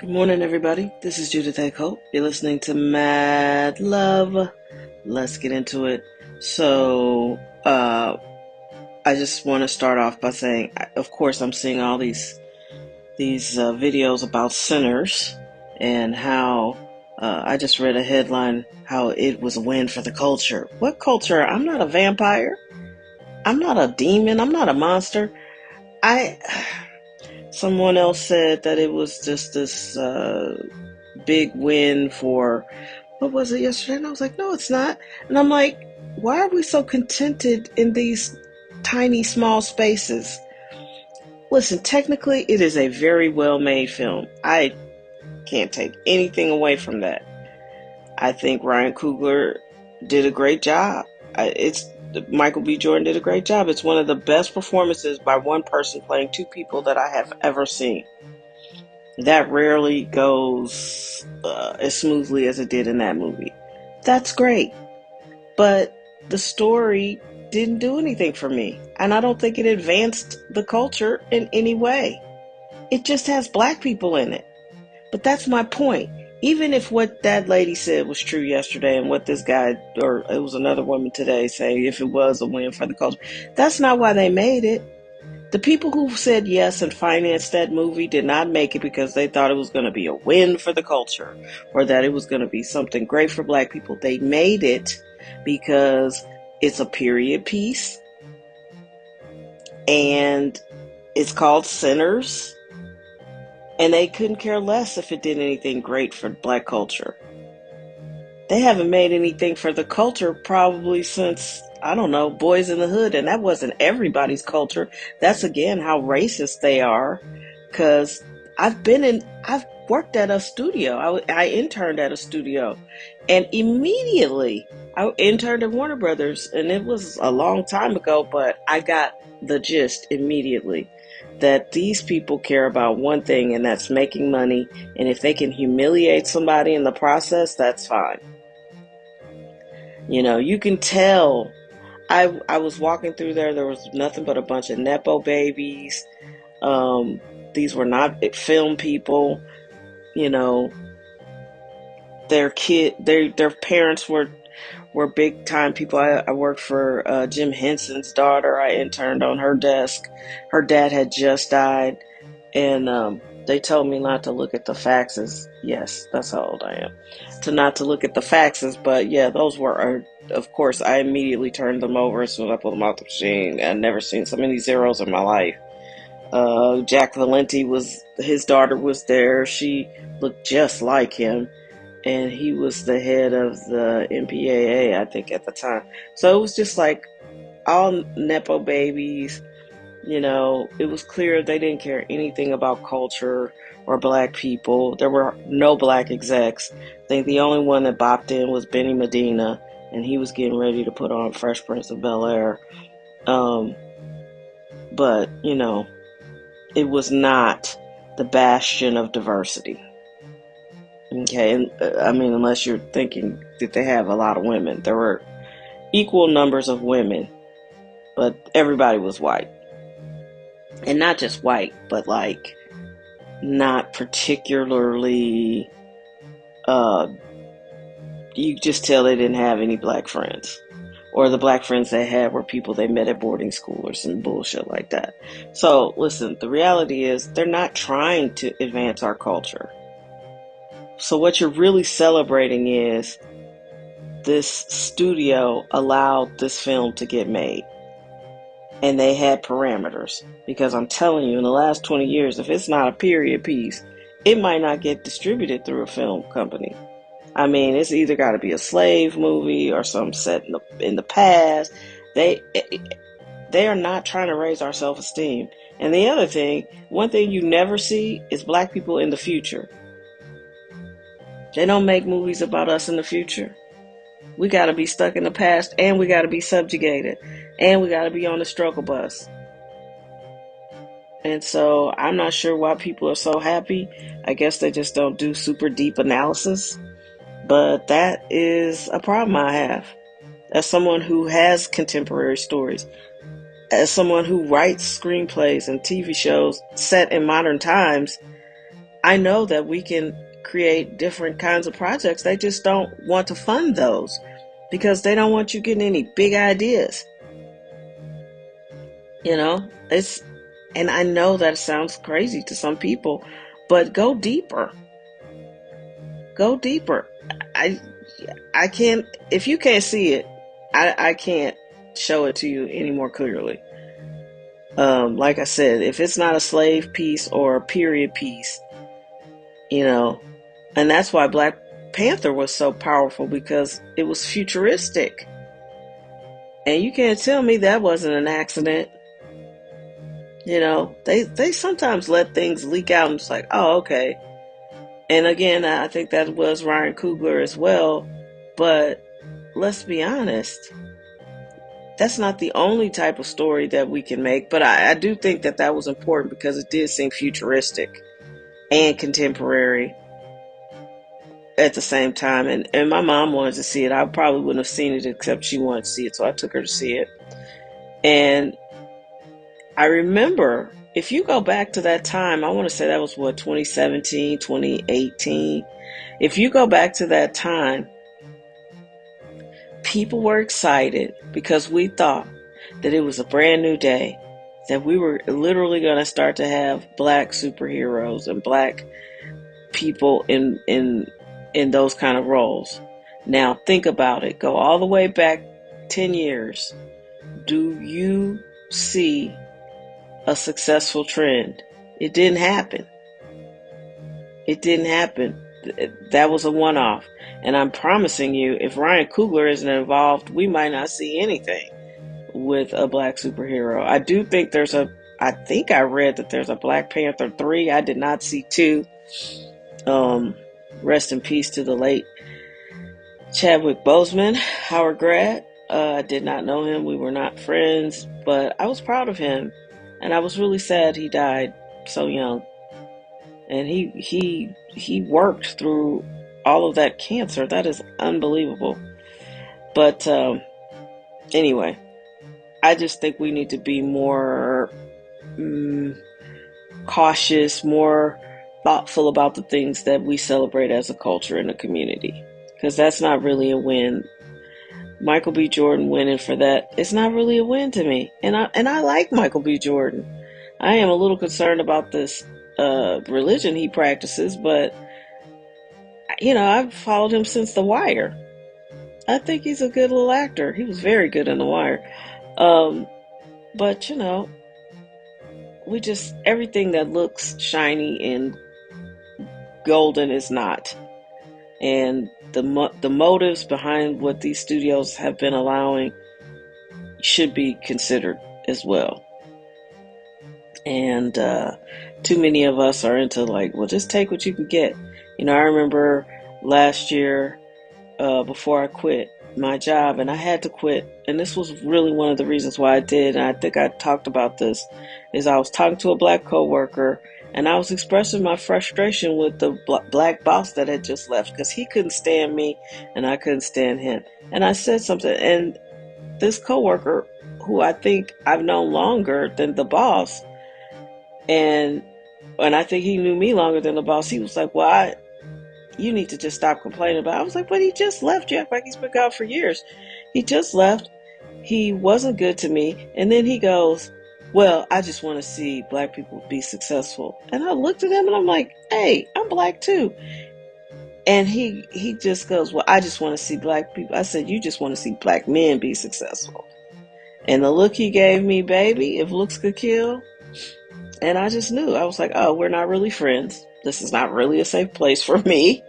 Good morning, everybody. This is Judith A. Cope. You're listening to Mad Love. Let's get into it. I just want to start off by saying, of course, I'm seeing all these videos about sinners and how I just read a headline how it was a win for the culture. What culture? I'm not a vampire. I'm not a demon. I'm not a monster. Someone else said that it was just this big win for, what was it yesterday? And I was like, no, it's not. And I'm like, why are we so contented in these tiny, small spaces? Listen, technically, it is a very well-made film. I can't take anything away from that. I think Ryan Coogler did a great job. Michael B. Jordan did a great job. It's one of the best performances by one person playing two people that I have ever seen. That rarely goes as smoothly as it did in that movie. That's great. But the story didn't do anything for me. And I don't think it advanced the culture in any way. It just has black people in it. But that's my point. Even if what that lady said was true yesterday and what this guy, or it was another woman today, saying if it was a win for the culture, that's not why they made it. The people who said yes and financed that movie did not make it because they thought it was going to be a win for the culture or that it was going to be something great for black people. They made it because it's a period piece and it's called Sinners, and they couldn't care less if it did anything great for black culture. They haven't made anything for the culture probably since, I don't know, Boys in the Hood, and that wasn't everybody's culture. That's again how racist they are, because I've worked at a studio. I interned at a studio, and immediately I interned at Warner Brothers, and it was a long time ago, but I got the gist immediately that these people care about one thing, and that's making money, and if they can humiliate somebody in the process, that's fine. You know, you can tell. I was walking through there was nothing but a bunch of Nepo babies. These were not film people. You know, their parents were big time people. I worked for Jim Henson's daughter. I interned on her desk. Her dad had just died, and they told me not to look at the faxes. Yes, that's how old I am. Not to look at the faxes, but yeah, those were, of course, I immediately turned them over as soon as I pulled them out the machine. I'd never seen so many zeros in my life. Jack Valenti his daughter was there. She looked just like him, and he was the head of the MPAA, I think, at the time. So it was just like all Nepo babies. You know, it was clear they didn't care anything about culture or black people. There were no black execs. I think the only one that bopped in was Benny Medina, and he was getting ready to put on Fresh Prince of Bel-Air. But, you know, it was not the bastion of diversity. Okay, and I mean, unless you're thinking that they have a lot of women. There were equal numbers of women, but everybody was white. And not just white, but like not particularly, you just tell they didn't have any black friends. Or the black friends they had were people they met at boarding school or some bullshit like that. So listen, the reality is they're not trying to advance our culture. So what you're really celebrating is this studio allowed this film to get made. And they had parameters, because I'm telling you, in the last 20 years, if it's not a period piece, it might not get distributed through a film company. I mean, it's either got to be a slave movie or some set in the past. They are not trying to raise our self-esteem. And the other thing, one thing you never see is black people in the future. They don't make movies about us in the future. We got to be stuck in the past, and we got to be subjugated, and we got to be on the struggle bus. And so I'm not sure why people are so happy. I guess they just don't do super deep analysis. But that is a problem I have. As someone who has contemporary stories, as someone who writes screenplays and TV shows set in modern times, I know that we can create different kinds of projects. They just don't want to fund those because they don't want you getting any big ideas. You know, and I know that sounds crazy to some people, but go deeper. Go deeper. I I can't, if you can't see it, I can't show it to you any more clearly. Like I said, if it's not a slave piece or a period piece, you know, and that's why Black Panther was so powerful because it was futuristic. And you can't tell me that wasn't an accident. They sometimes let things leak out and it's like, oh, okay. And again, I think that was Ryan Coogler as well. But let's be honest, that's not the only type of story that we can make. But I do think that that was important because it did seem futuristic and contemporary at the same time. And my mom wanted to see it. I probably wouldn't have seen it except she wanted to see it. So I took her to see it. And I remember, if you go back to that time, I want to say that was 2017, 2018. If you go back to that time, people were excited because we thought that it was a brand new day, that we were literally going to start to have Black superheroes and Black people in those kind of roles. Now think about it. Go all the way back 10 years. Do you see a successful trend? It didn't happen. It didn't happen. That was a one-off. And I'm promising you, if Ryan Coogler isn't involved, we might not see anything with a Black superhero. I do think I think I read that there's a Black Panther 3. I did not see 2. Rest in peace to the late Chadwick Boseman, Howard grad. I did not know him. We were not friends, but I was proud of him. And I was really sad he died so young. And he worked through all of that cancer. That is unbelievable. But anyway, I just think we need to be more cautious, more thoughtful about the things that we celebrate as a culture in the community. Because that's not really a win. Michael B. Jordan winning for that, it's not really a win to me. And I like Michael B. Jordan. I am a little concerned about this religion he practices, but I've followed him since The Wire. I think he's a good little actor. He was very good in The Wire. But everything that looks shiny and golden is not. And the motives behind what these studios have been allowing should be considered as well. And too many of us are into just take what you can get. I remember last year before I quit my job, and I had to quit, and this was really one of the reasons why I did, and I think I talked about this, is I was talking to a Black coworker, and I was expressing my frustration with the Black boss that had just left, because he couldn't stand me, and I couldn't stand him. And I said something, and this coworker, who I think I've known longer than the boss, and I think he knew me longer than the boss, he was like, well, you need to just stop complaining about it. I was like, but he just left. You act like he's been gone for years. He just left. He wasn't good to me. And then he goes, well, I just want to see Black people be successful. And I looked at him and I'm like, hey, I'm Black too. And he just goes, well, I just want to see Black people. I said, you just want to see Black men be successful. And the look he gave me, baby, if looks could kill. And I just knew. I was like, oh, we're not really friends. This is not really a safe place for me.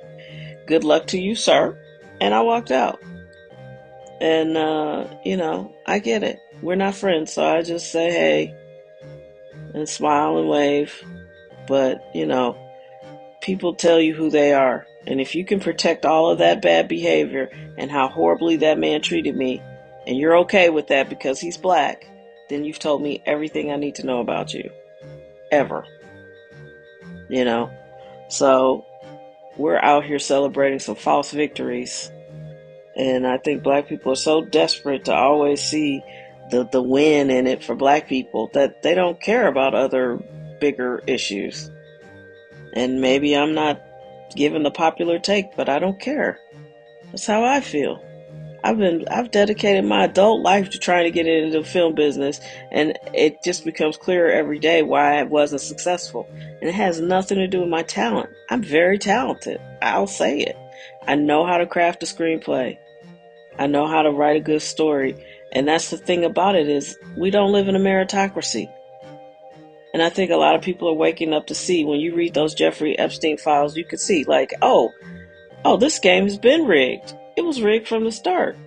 Good luck to you, sir. And I walked out. And, I get it. We're not friends. So I just say, hey, and smile and wave. But, people tell you who they are. And if you can protect all of that bad behavior and how horribly that man treated me, and you're okay with that because he's Black, then you've told me everything I need to know about you. Ever. So we're out here celebrating some false victories. And I think Black people are so desperate to always see the win in it for Black people that they don't care about other bigger issues. And maybe I'm not giving the popular take, but I don't care. That's how I feel. I've dedicated my adult life to trying to get into the film business, and it just becomes clearer every day why I wasn't successful. And it has nothing to do with my talent. I'm very talented. I'll say it. I know how to craft a screenplay. I know how to write a good story. And that's the thing about it, is we don't live in a meritocracy. And I think a lot of people are waking up to see, when you read those Jeffrey Epstein files, you can see like, oh, this game has been rigged. It was rigged from the start.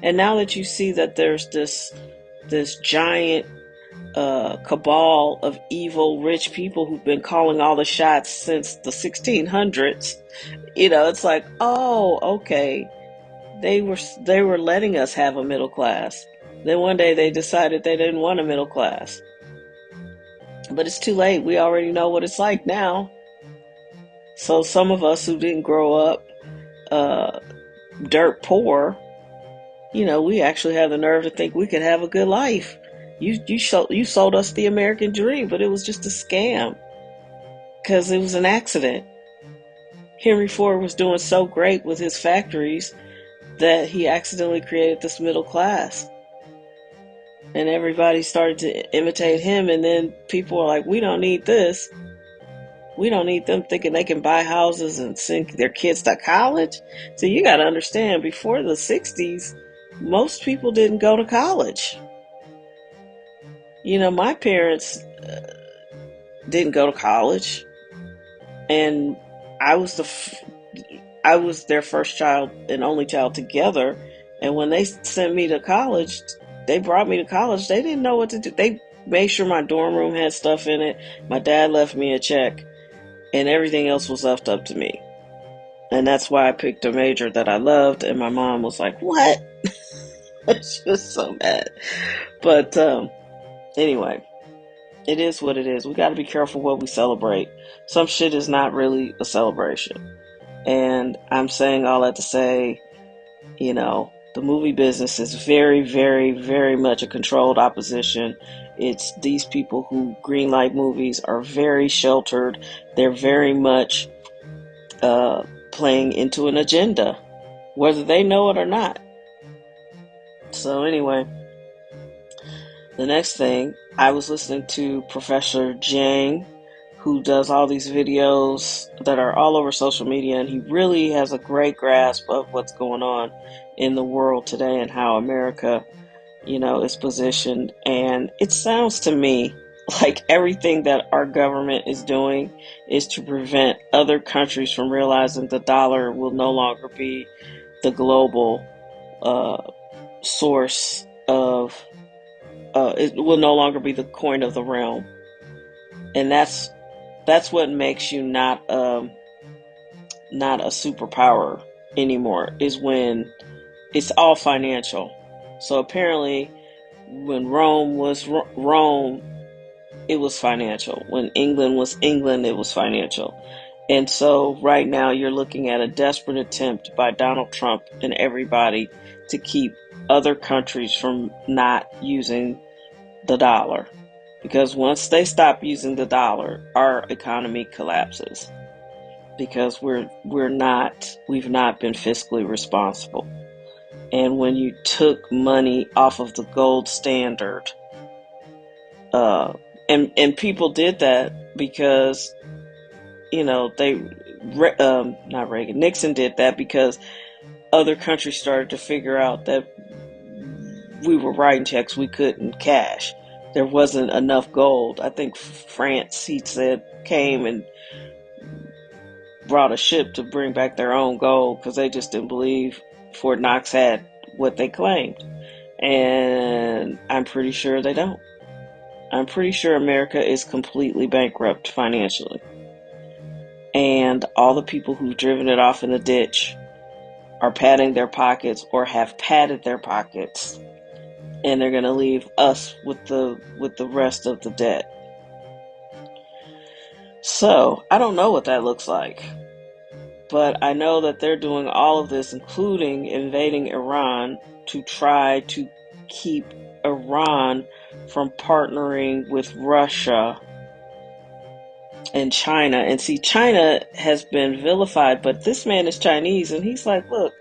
And now that you see that there's this giant cabal of evil rich people who've been calling all the shots since the 1600s, it's like, oh, okay, they were letting us have a middle class. Then one day they decided they didn't want a middle class. But it's too late. We already know what it's like now. So some of us who didn't grow up uh, dirt poor, we actually have the nerve to think we could have a good life. You sold us the American dream, but it was just a scam because it was an accident. Henry Ford was doing so great with his factories that he accidentally created this middle class. And everybody started to imitate him, and then people are like, we don't need this. We don't need them thinking they can buy houses and send their kids to college. So you got to understand, before the 60s, most people didn't go to college. My parents didn't go to college, and I was I was their first child and only child together. And when they sent me to college, they brought me to college. They didn't know what to do. They made sure my dorm room had stuff in it. My dad left me a check, and everything else was left up to me. And that's why I picked a major that I loved. And my mom was like, "What?" She was so mad. But anyway, it is what it is. We got to be careful what we celebrate. Some shit is not really a celebration. And I'm saying all that to say, the movie business is very, very, very much a controlled opposition. It's these people who greenlight movies are very sheltered. They're very much playing into an agenda, whether they know it or not. So anyway, the next thing, I was listening to Professor Jiang, who does all these videos that are all over social media, and he really has a great grasp of what's going on in the world today and how America, is positioned. And it sounds to me like everything that our government is doing is to prevent other countries from realizing the dollar will no longer be the global source of, it will no longer be the coin of the realm. And that's what makes you not a superpower anymore, is when it's all financial. So apparently, when Rome was Rome, it was financial. When England was England, it was financial. And so right now you're looking at a desperate attempt by Donald Trump and everybody to keep other countries from not using the dollar. Because once they stop using the dollar, our economy collapses. Because we've not been fiscally responsible. And when you took money off of the gold standard, and people did that because, not Reagan, Nixon did that because other countries started to figure out that we were writing checks we couldn't cash. There wasn't enough gold. I think France, he said, came and brought a ship to bring back their own gold because they just didn't believe Fort Knox had what they claimed. And I'm pretty sure they don't. I'm pretty sure America is completely bankrupt financially. And all the people who've driven it off in the ditch are padding their pockets or have padded their pockets. And they're going to leave us with the rest of the debt. So, I don't know what that looks like. But I know that they're doing all of this, including invading Iran, to try to keep Iran from partnering with Russia and China. And see, China has been vilified, but this man is Chinese, and he's like, look,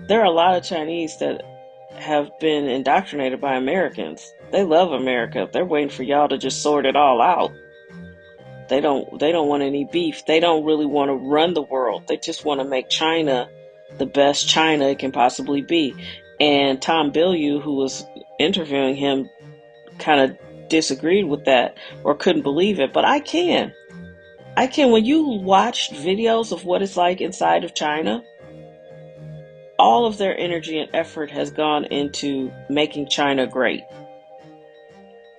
there are a lot of Chinese that have been indoctrinated by Americans. They love America. They're waiting for y'all to just sort it all out. They don't want any beef. They don't really want to run the world. They just want to make China the best China it can possibly be. And Tom Bilyeu, who was interviewing him, kind of disagreed with that or couldn't believe it. But I can. When you watch videos of what it's like inside of China, all of their energy and effort has gone into making China great.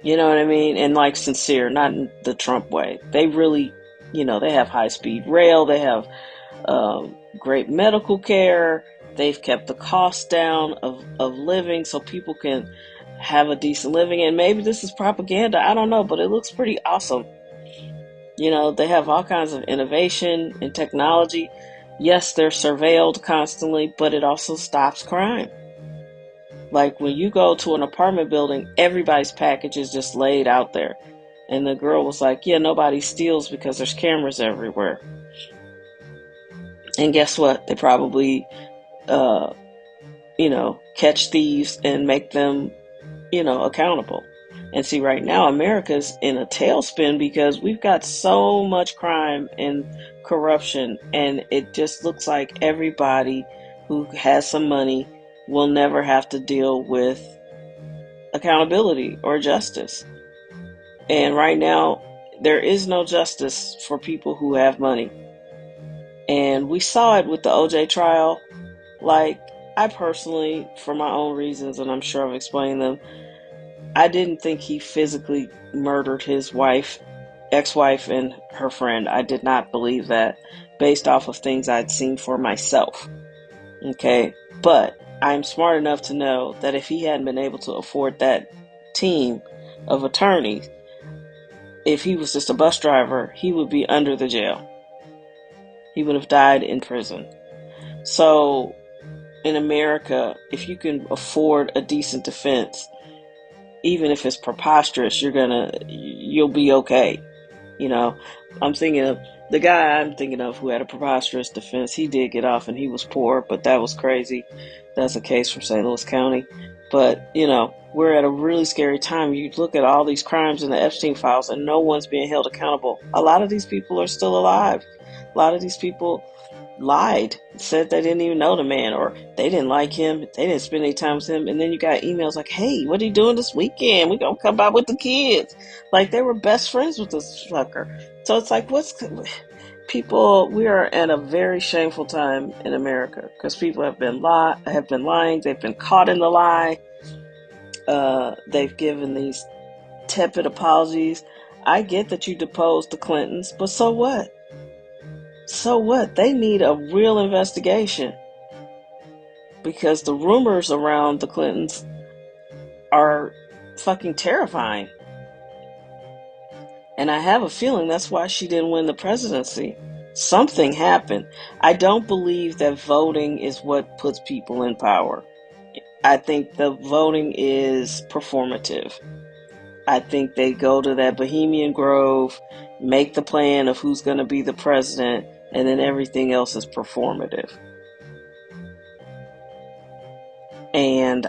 You know what I mean? And like sincere, not in the Trump way. They really, they have high speed rail. They have great medical care. They've kept the cost down of living so people can have a decent living. And maybe this is propaganda. I don't know, but it looks pretty awesome. They have all kinds of innovation and technology. Yes, they're surveilled constantly, but it also stops crime. Like when you go to an apartment building, everybody's package is just laid out there. And the girl was like, yeah, nobody steals because there's cameras everywhere. And guess what? They probably, catch thieves and make them, accountable. And see, right now, America's in a tailspin because we've got so much crime and corruption. And it just looks like everybody who has some money will never have to deal with accountability or justice. And right now, there is no justice for people who have money. And we saw it with the OJ trial. Like, I personally, for my own reasons, and I'm sure I've explained them, I didn't think he physically murdered his ex-wife and her friend. I did not believe that based off of things I'd seen for myself. Okay? But I'm smart enough to know that if he hadn't been able to afford that team of attorneys, if he was just a bus driver, he would be under the jail. He would have died in prison. So in America, if you can afford a decent defense, even if it's preposterous, you'll be okay. I'm thinking of the guy I'm thinking of who had a preposterous defense. He did get off and he was poor, but that was crazy. That's a case from St. Louis County. But, we're at a really scary time. You look at all these crimes in the Epstein files and no one's being held accountable. A lot of these people are still alive. A lot of these people lied, said they didn't even know the man, or they didn't like him, they didn't spend any time with him, and then you got emails like, hey, what are you doing this weekend? We're gonna come by with the kids. Like, they were best friends with this fucker. So it's like, we are at a very shameful time in America, because people have been lying, they've been caught in the lie, they've given these tepid apologies. I get that you deposed the Clintons, but so what? So what? They need a real investigation, because the rumors around the Clintons are fucking terrifying. And I have a feeling that's why she didn't win the presidency. Something happened. I don't believe that voting is what puts people in power. I think the voting is performative. I think they go to that Bohemian Grove, make the plan of who's going to be the president, and then everything else is performative. And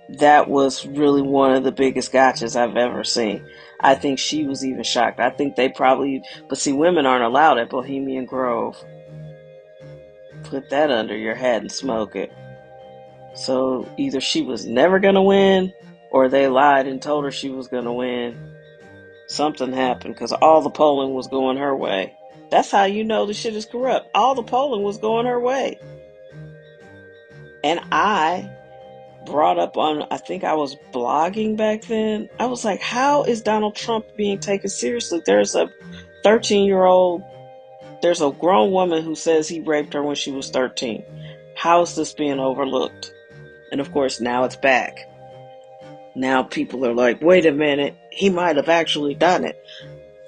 that was really one of the biggest gotchas I've ever seen. I think she was even shocked. I think but see, women aren't allowed at Bohemian Grove. Put that under your hat and smoke it. So either she was never going to win, or they lied and told her she was going to win. Something happened, because all the polling was going her way. That's how you know the shit is corrupt. All the polling was going her way. And I brought up I think I was blogging back then. I was like, how is Donald Trump being taken seriously? There's a 13-year-old, there's a grown woman who says he raped her when she was 13. How is this being overlooked? And of course, now it's back. Now people are like, wait a minute, he might have actually done it.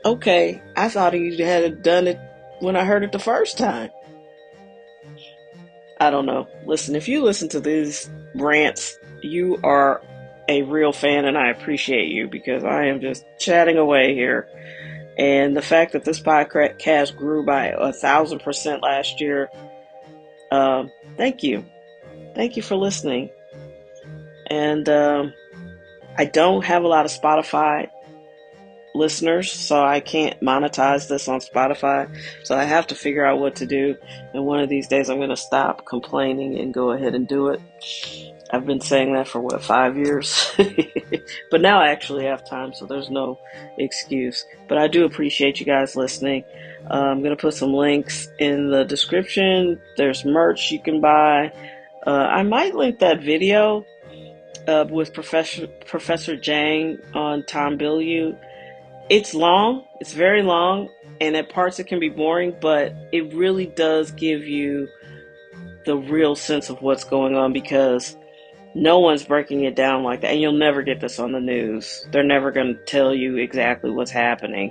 Okay, I thought he had done it when I heard it the first time. I don't know. Listen, if you listen to these rants, you are a real fan, and I appreciate you, because I am just chatting away here. And the fact that this podcast grew by 1,000% last year, thank you. Thank you for listening. And I don't have a lot of Spotify listeners, so I can't monetize this on Spotify. So I have to figure out what to do. And one of these days I'm going to stop complaining and go ahead and do it. I've been saying that for 5 years? But now I actually have time, so there's no excuse. But I do appreciate you guys listening. I'm going to put some links in the description. There's merch you can buy. I might link that video with Professor Jiang on Tom Bilyeu. It's long. It's very long. And at parts it can be boring, but it really does give you the real sense of what's going on, because no one's breaking it down like that. And you'll never get this on the news. They're never going to tell you exactly what's happening.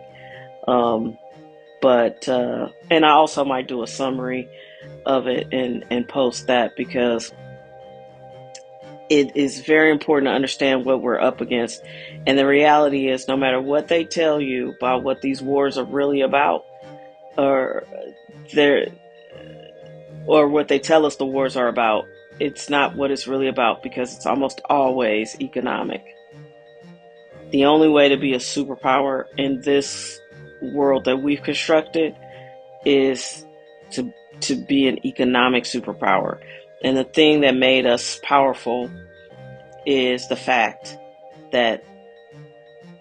And I also might do a summary of it and post that, because it is very important to understand what we're up against. And the reality is, no matter what they tell you about what these wars are really about, or what they tell us the wars are about, it's not what it's really about, because it's almost always economic. The only way to be a superpower in this world that we've constructed is to be an economic superpower. And the thing that made us powerful is the fact that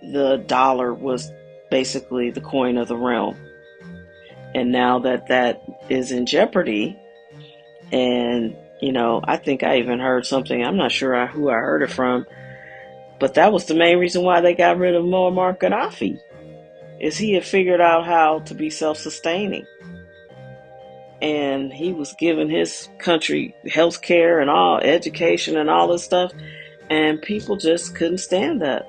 the dollar was basically the coin of the realm. And now that is in jeopardy, and I think I even heard something, I'm not sure who I heard it from, but that was the main reason why they got rid of Muammar Gaddafi, is he had figured out how to be self-sustaining. And he was giving his country health care and all education and all this stuff, and people just couldn't stand that.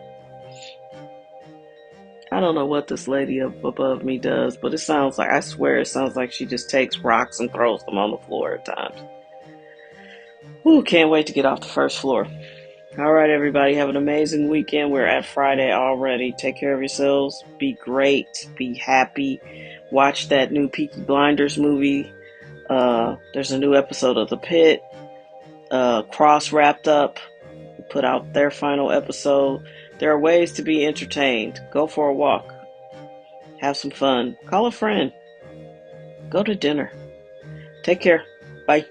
I don't know what this lady up above me does, but I swear it sounds like she just takes rocks and throws them on the floor at times. Ooh, can't wait to get off the first floor. All right, everybody, have an amazing weekend. We're at Friday already. Take care of yourselves. Be great. Be happy. Watch that new Peaky Blinders movie. There's a new episode of The Pit. Cross wrapped up. Put out their final episode. There are ways to be entertained. Go for a walk. Have some fun. Call a friend. Go to dinner. Take care. Bye.